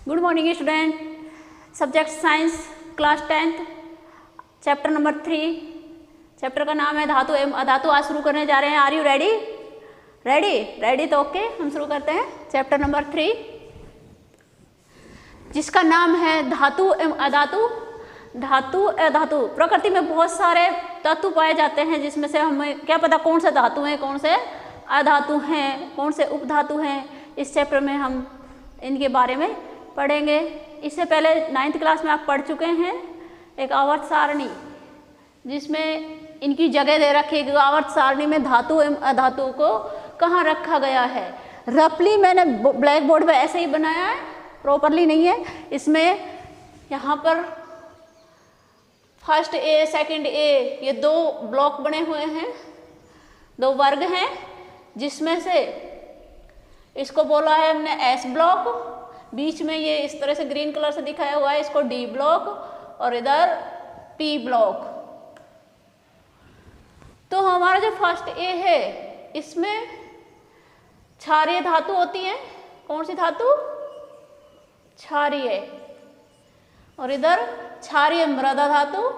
Good morning student. Subject science class 10th chapter number 3। Chapter का नाम है धातु एवं अधातु। आज शुरू करने जा रहे हैं। Are you ready? रेडी तो ओके, हम शुरू करते हैं चैप्टर नंबर 3 जिसका नाम है धातु एवं अधातु। धातु अधातु, प्रकृति में बहुत सारे तत्व पाए जाते हैं जिसमें से हमें क्या पता कौन से धातु हैं, कौन से अधातु हैं, कौन से उपधातु हैं। इस चैप्टर में हम इनके बारे में पढ़ेंगे। इससे पहले 9th क्लास में आप पढ़ चुके हैं एक आवर्त सारणी जिसमें इनकी जगह दे रखी है कि आवर्त सारणी में धातु एवं अधातु को कहाँ रखा गया है। रफली मैंने ब्लैक बोर्ड पे ऐसे ही बनाया है, प्रॉपरली नहीं है। इसमें यहाँ पर फर्स्ट ए सेकंड ए ये दो ब्लॉक बने हुए हैं, दो वर्ग हैं, जिसमें से इसको बोला है हमने एस ब्लॉक। बीच में ये इस तरह से ग्रीन कलर से दिखाया हुआ है, इसको डी ब्लॉक, और इधर पी ब्लॉक। तो हमारा जो फर्स्ट ए है इसमें क्षारीय धातु होती है। कौन सी धातु? क्षारीय। और इधर क्षारीय मृदा धातु।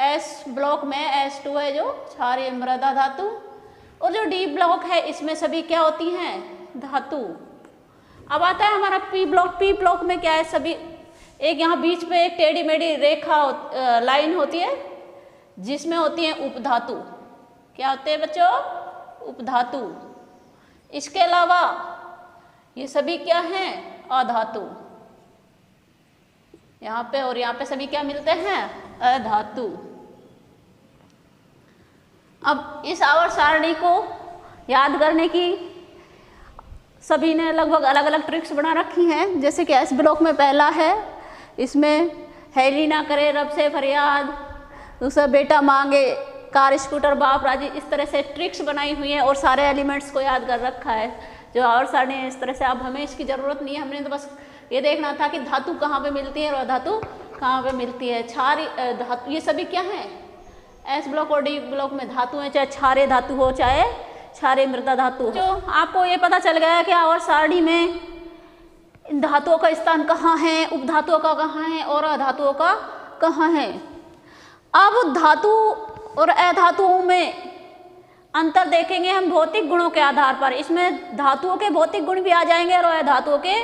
एस ब्लॉक में S2 है जो क्षारीय मृदा धातु। और जो डी ब्लॉक है इसमें सभी क्या होती हैं? धातु। अब आता है हमारा पी ब्लॉक। पी ब्लॉक में क्या है? सभी एक यहाँ बीच में एक टेढ़ी मेढ़ी रेखा लाइन होती है जिसमें होती है उपधातु। क्या होते हैं बच्चों? उपधातु। इसके अलावा ये सभी क्या हैं? अधातु। यहाँ पे और यहाँ पे सभी क्या मिलते हैं? अधातु। अब इस आवर्त सारणी को याद करने की सभी ने लगभग अलग अलग ट्रिक्स बना रखी हैं। जैसे कि एस ब्लॉक में पहला है, इसमें हैली ना करे रब से फरियाद, दूसरा बेटा मांगे कार स्कूटर बाप राजी। इस तरह से ट्रिक्स बनाई हुई हैं और सारे एलिमेंट्स को याद कर रखा है जो आवर्त सारणी है इस तरह से। अब हमें इसकी ज़रूरत नहीं है, हमने तो बस ये देखना था कि धातु कहाँ पे मिलती है और अधातु कहाँ पे मिलती है। क्षारीय धातु ये सभी क्या हैं? एस ब्लॉक और डी ब्लॉक में धातु हैं, चाहे क्षारीय धातु हो चाहे क्षारीय मृदा धातु हो। जो आपको ये पता चल गया कि आवर्त सारणी में इन धातुओं का स्थान कहाँ है, उपधातुओं का कहाँ है और अधातुओं का कहाँ है। अब धातु और अधातुओं में अंतर देखेंगे हम भौतिक गुणों के आधार पर। इसमें धातुओं के भौतिक गुण भी आ जाएंगे और अधातुओं के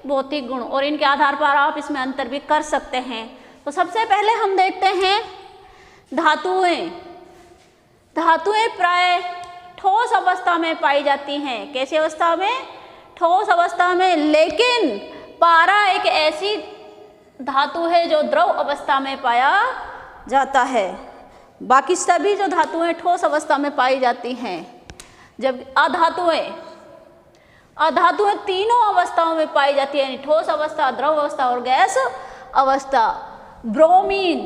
भौतिक गुण, और इनके आधार पर आप इसमें अंतर भी कर सकते हैं। तो सबसे पहले हम देखते हैं धातुएं। धातुएं प्राय ठोस अवस्था में पाई जाती हैं। कैसी अवस्था में? ठोस अवस्था में। लेकिन पारा एक ऐसी धातु है जो द्रव अवस्था में पाया जाता है। बाकी सभी जो धातुएं ठोस अवस्था में पाई जाती हैं। जब अधातुएं तीनों अवस्थाओं में पाई जाती है, यानी ठोस अवस्था, द्रव अवस्था और गैस अवस्था। ब्रोमीन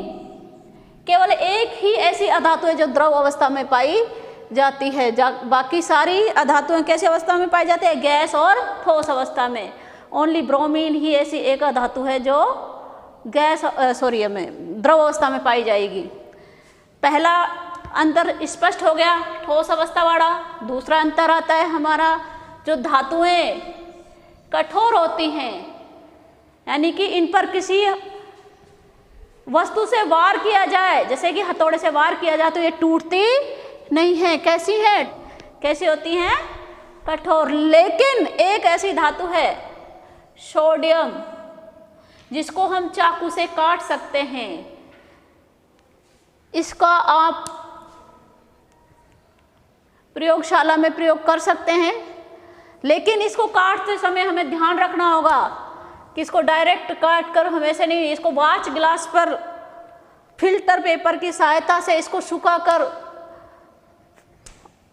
केवल एक ही ऐसी अधातु है जो द्रव अवस्था में पाई जाती है। बाकी सारी अधातुएं कैसी अवस्था में पाई जाती है? गैस और ठोस अवस्था में। ओनली ब्रोमीन ही ऐसी एक अधातु है जो द्रव अवस्था में पाई जाएगी। पहला अंतर स्पष्ट हो गया, ठोस अवस्था वाला। दूसरा अंतर आता है हमारा जो धातुएं कठोर होती हैं, यानी कि इन पर किसी वस्तु से वार किया जाए, जैसे कि हथौड़े से वार किया जाए तो ये टूटती नहीं है। कैसी है? कैसी होती हैं? कठोर। लेकिन एक ऐसी धातु है सोडियम जिसको हम चाकू से काट सकते हैं। इसका आप प्रयोगशाला में प्रयोग कर सकते हैं, लेकिन इसको काटते समय हमें ध्यान रखना होगा कि इसको डायरेक्ट काट कर हम ऐसे नहीं, इसको वाच ग्लास पर फिल्टर पेपर की सहायता से इसको सुखाकर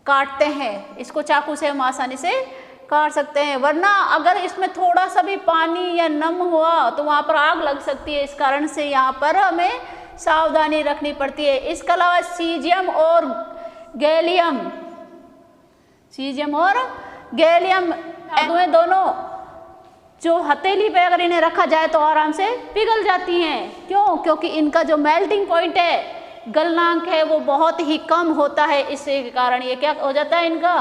काटते हैं। इसको चाकू से हम आसानी से काट सकते हैं, वरना अगर इसमें थोड़ा सा भी पानी या नम हुआ तो वहाँ पर आग लग सकती है। इस कारण से यहाँ पर हमें सावधानी रखनी पड़ती है। इसके अलावा सीजियम और गैलियम दोनों जो हथेली पे अगर इन्हें रखा जाए तो आराम से पिघल जाती हैं। क्यों? क्योंकि इनका जो मेल्टिंग पॉइंट है, गलनांक है, वो बहुत ही कम होता है। इसके कारण ये क्या हो जाता है? इनका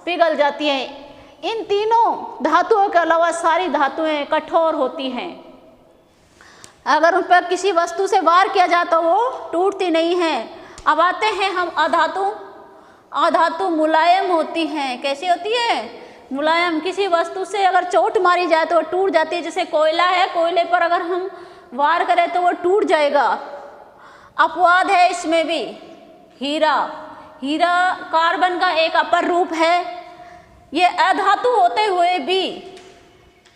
पिघल जाती हैं। इन तीनों धातुओं के अलावा सारी धातुएं कठोर होती हैं। अगर उन पर किसी वस्तु से वार किया जाए तो वो टूटती नहीं है। अब आते हैं हम अधातु। अधातु मुलायम होती हैं। कैसी होती है? मुलायम। किसी वस्तु से अगर चोट मारी जाए तो वो टूट जाती है। जैसे कोयला है, कोयले पर अगर हम वार करें तो वो टूट जाएगा। अपवाद है इसमें भी। हीरा, हीरा कार्बन का एक अपर रूप है। ये अधातु होते हुए भी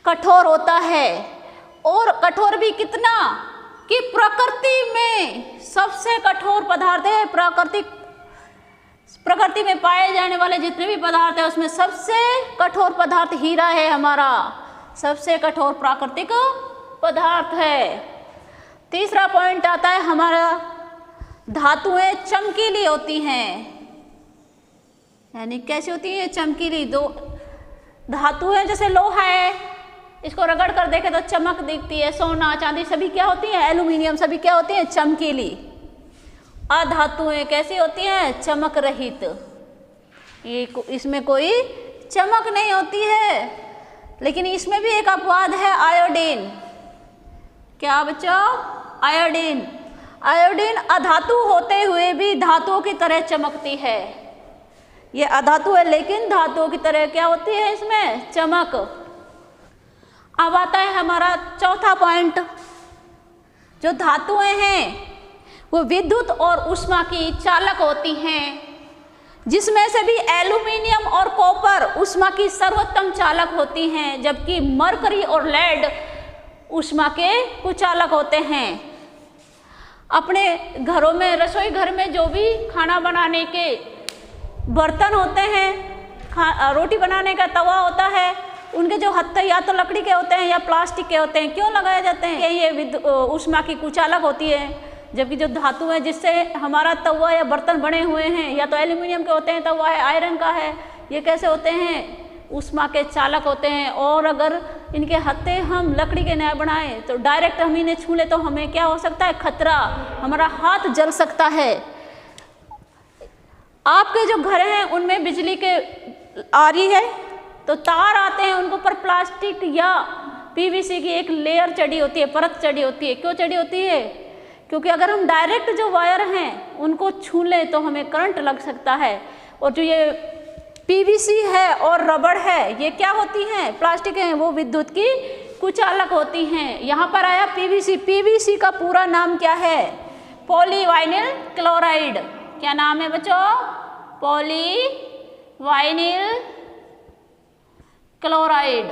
कठोर होता है, और कठोर भी कितना कि प्रकृति में सबसे कठोर पदार्थ है। प्रकृति में पाए जाने वाले जितने भी पदार्थ है उसमें सबसे कठोर पदार्थ हीरा है। हमारा सबसे कठोर प्राकृतिक पदार्थ है। तीसरा पॉइंट आता है हमारा, धातुएं चमकीली होती हैं। यानी कैसी होती है? चमकीली। दो धातु है, जैसे लोहा है, इसको रगड़ कर देखे तो चमक दिखती है। सोना, चांदी सभी क्या होती है? एल्यूमिनियम सभी क्या होती है? चमकीली। अधातुएं कैसी होती हैं? चमक रहित। ये इसमें कोई चमक नहीं होती है। लेकिन इसमें भी एक अपवाद है, आयोडीन। क्या बच्चों? आयोडीन। आयोडीन अधातु होते हुए भी धातुओं की तरह चमकती है। ये अधातु है लेकिन धातुओं की तरह क्या होती है? इसमें चमक। अब आता है हमारा चौथा पॉइंट। जो धातुएं हैं वो विद्युत और ऊष्मा की चालक होती हैं, जिसमें से भी एल्यूमिनियम और कॉपर ऊष्मा की सर्वोत्तम चालक होती हैं, जबकि मरकरी और लेड ऊष्मा के कुचालक होते हैं। अपने घरों में, रसोई घर में जो भी खाना बनाने के बर्तन होते हैं, रोटी बनाने का तवा होता है, उनके जो हत्थे या तो लकड़ी के होते हैं या प्लास्टिक के होते हैं। क्यों लगाए जाते हैं? ये ऊष्मा की कुचालक होती है। जबकि जो धातु है जिससे हमारा तवा या बर्तन बने हुए हैं, या तो एल्यूमिनियम के होते हैं तवा है, आयरन का है, ये कैसे होते हैं? ऊष्मा के चालक होते हैं। और अगर इनके हत्थे हम लकड़ी के न बनाएं तो डायरेक्ट हम इन्हें छू ले तो हमें क्या हो सकता है? खतरा, हमारा हाथ जल सकता है। आपके जो घर हैं उनमें बिजली के आ रही है तो तार आते हैं, उनके ऊपर प्लास्टिक या पीवीसी की एक लेयर चढ़ी होती है, परत चढ़ी होती है। क्यों चढ़ी होती है? क्योंकि अगर हम डायरेक्ट जो वायर हैं उनको छू लें तो हमें करंट लग सकता है। और जो ये पीवीसी है और रबड़ है, ये क्या होती हैं? प्लास्टिक हैं, वो विद्युत की कुचालक होती हैं। यहाँ पर आया पीवीसी। पीवीसी का पूरा नाम क्या है? पॉलीवाइनिल क्लोराइड। क्या नाम है बच्चों? पॉलीवाइनिल क्लोराइड।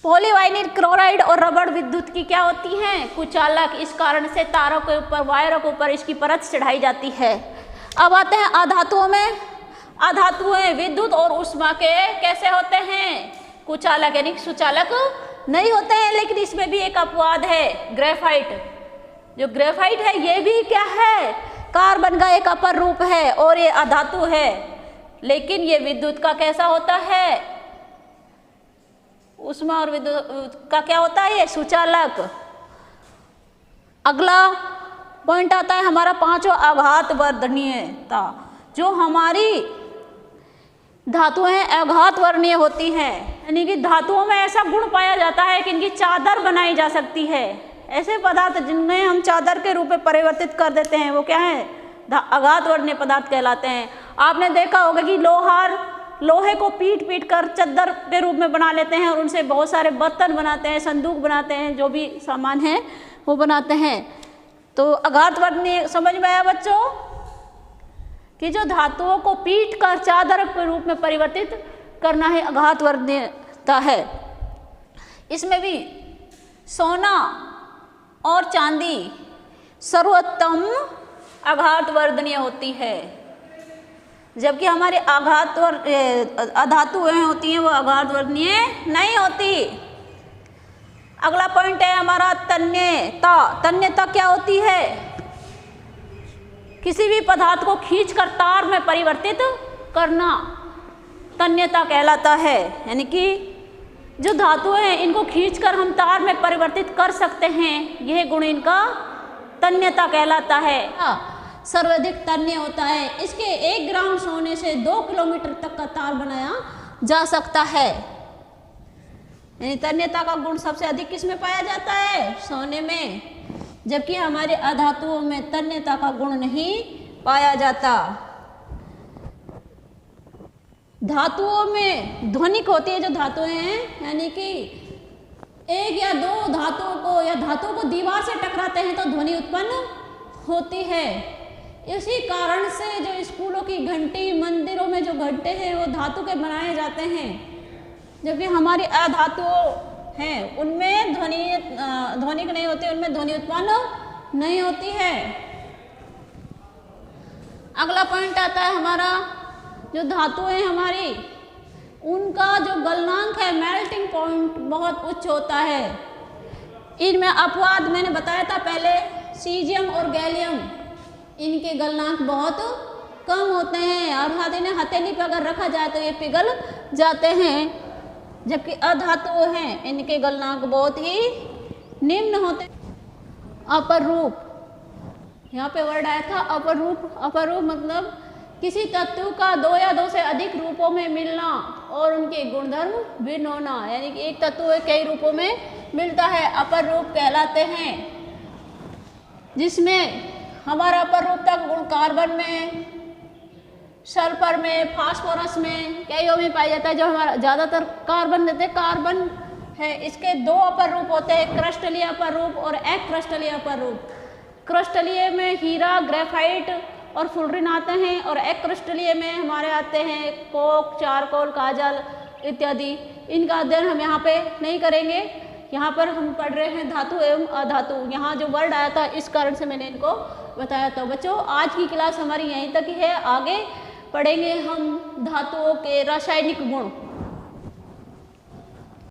पॉलीवाइनिल क्लोराइड और रबड़ विद्युत की क्या होती हैं? कुचालक। इस कारण से तारों के ऊपर, वायरों के ऊपर इसकी परत चढ़ाई जाती है। अब आते हैं अधातुओं में। अधातुएं विद्युत और ऊष्मा के कैसे होते हैं? कुचालक, यानी सुचालक नहीं होते हैं। लेकिन इसमें भी एक अपवाद है, ग्रेफाइट। जो ग्रेफाइट है ये भी क्या है? कार्बन का एक अपर रूप है और ये अधातु है, लेकिन ये विद्युत का कैसा होता है? ऊष्मा और विद्युत का क्या होता है? ये सुचालक। अगला पॉइंट आता है हमारा पांचवा, आघात वर्धनीयता। जो हमारी धातुएं आघात वर्णीय होती हैं, यानी कि धातुओं में ऐसा गुण पाया जाता है कि इनकी चादर बनाई जा सकती है। ऐसे पदार्थ जिनमें हम चादर के रूप में परिवर्तित कर देते हैं वो क्या है? आघात वर्णीय पदार्थ कहलाते हैं। आपने देखा होगा कि लोहे को पीट पीट कर चादर के रूप में बना लेते हैं और उनसे बहुत सारे बर्तन बनाते हैं, संदूक बनाते हैं, जो भी सामान है वो बनाते हैं। तो आघात वर्णीय समझ में आया बच्चों? कि जो धातुओं को पीट कर चादर के रूप में परिवर्तित करना है, आघात वर्णीयता है। इसमें भी सोना और चांदी सर्वोत्तम आघात वर्धनीय होती है, जबकि हमारे अधातुएं होती हैं वो आघात वर्धनीय नहीं होती। अगला पॉइंट है हमारा तन्यता। तन्यता क्या होती है? किसी भी पदार्थ को खींचकर तार में परिवर्तित करना तन्यता कहलाता है। यानी कि जो धातुएं हैं इनको खींचकर हम तार में परिवर्तित कर सकते हैं, यह गुण इनका तन्यता कहलाता है। सर्वाधिक तन्य होता है। इसके 1 ग्राम सोने से 2 किलोमीटर तक का तार बनाया जा सकता है। यानी तन्यता का गुण सबसे अधिक किसमें पाया जाता है? सोने में, जबकि हमारे अधातुओं में तन्यता का गुण नहीं पाया जाता। धातुओं में ध्वनिक होती है जो धातुएं हैं, यानी कि 1 या 2 धातुओं को दीवार से टकराते हैं तो ध्वनि उत्पन्न होती है। इसी कारण से जो स्कूलों की घंटी, मंदिरों में जो घंटे हैं वो धातु के बनाए जाते हैं, जबकि हमारी अधातुओं हैं उनमें ध्वनिक नहीं होती, उनमें ध्वनि उत्पन्न नहीं होती है। अगला पॉइंट आता है हमारा, जो धातुएं हैं हमारी, उनका जो गलनांक है, मेल्टिंग पॉइंट बहुत उच्च होता है। इनमें अपवाद मैंने बताया था पहले, सीजियम और गैलियम, इनके गलनांक बहुत कम होते हैं और इन्हें हथेली पर अगर रखा जाए तो ये पिघल जाते हैं, जबकि अधातु हैं इनके गलनांक बहुत ही निम्न होते हैं। अपर रूप, यहाँ पे वर्ड आया था अपर रूप। अपर रूप मतलब किसी तत्व का 2 या 2 से अधिक रूपों में मिलना और उनके गुणधर्म भिन्न होना, यानी कि एक तत्व कई रूपों में मिलता है, अपर रूप कहलाते हैं। जिसमें हमारा अपर रूप तक गुण कार्बन में, सल्फर में, फास्फोरस में, कईयों में पाया जाता है। जो हमारा ज़्यादातर कार्बन देते हैं, कार्बन है, इसके 2 अपर रूप होते हैं, क्रिस्टलीय अपर रूप और अक्रिस्टलीय अपर रूप। क्रिस्टलीय में हीरा, ग्रेफाइट और फुलरिन आते हैं और अक्रिस्टलीय में हमारे आते हैं कोक, चारकोल, काजल इत्यादि। इनका अध्ययन हम यहाँ पे नहीं करेंगे, यहाँ पर हम पढ़ रहे हैं धातु एवं अधातु। यहाँ जो वर्ड आया था इस कारण से मैंने इनको बताया था। बच्चों आज की क्लास हमारी यहीं तक ही है, आगे पढ़ेंगे हम धातुओं के रासायनिक गुण।